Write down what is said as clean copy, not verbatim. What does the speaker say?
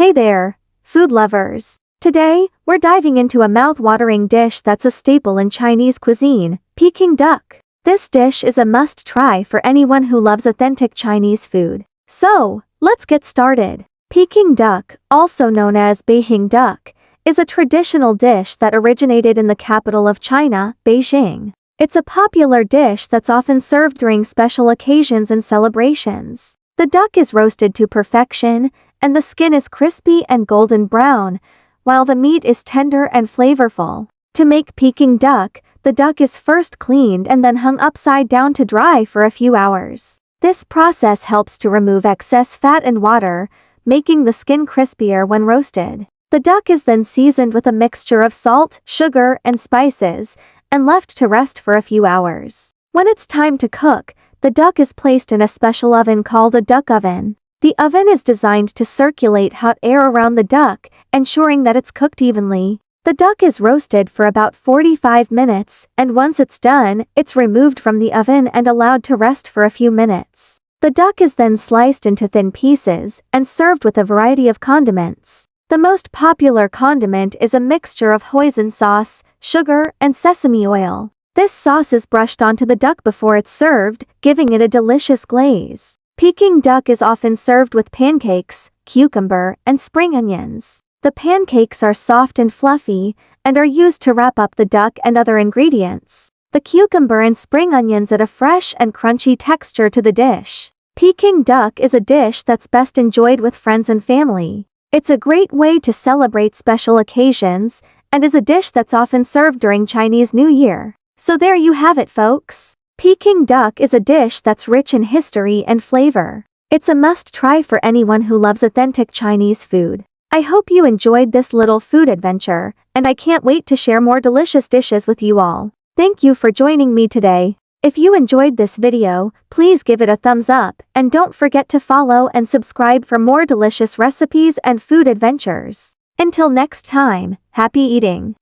Hey there, food lovers. Today, we're diving into a mouth-watering dish that's a staple in Chinese cuisine, Peking duck. This dish is a must-try for anyone who loves authentic Chinese food. So, let's get started. Peking duck, also known as Peking duck, is a traditional dish that originated in the capital of China, Beijing. It's a popular dish that's often served during special occasions and celebrations. The duck is roasted to perfection, and the skin is crispy and golden brown, while the meat is tender and flavorful. To make Peking duck, the duck is first cleaned and then hung upside down to dry for a few hours. This process helps to remove excess fat and water, making the skin crispier when roasted. The duck is then seasoned with a mixture of salt, sugar, and spices, and left to rest for a few hours. When it's time to cook, the duck is placed in a special oven called a duck oven. The oven is designed to circulate hot air around the duck, ensuring that it's cooked evenly. The duck is roasted for about 45 minutes, and once it's done, it's removed from the oven and allowed to rest for a few minutes. The duck is then sliced into thin pieces and served with a variety of condiments. The most popular condiment is a mixture of hoisin sauce, sugar, and sesame oil. This sauce is brushed onto the duck before it's served, giving it a delicious glaze. Peking duck is often served with pancakes, cucumber, and spring onions. The pancakes are soft and fluffy, and are used to wrap up the duck and other ingredients. The cucumber and spring onions add a fresh and crunchy texture to the dish. Peking duck is a dish that's best enjoyed with friends and family. It's a great way to celebrate special occasions, and is a dish that's often served during Chinese New Year. So there you have it, folks. Peking duck is a dish that's rich in history and flavor. It's a must-try for anyone who loves authentic Chinese food. I hope you enjoyed this little food adventure, and I can't wait to share more delicious dishes with you all. Thank you for joining me today. If you enjoyed this video, please give it a thumbs up, and don't forget to follow and subscribe for more delicious recipes and food adventures. Until next time, happy eating!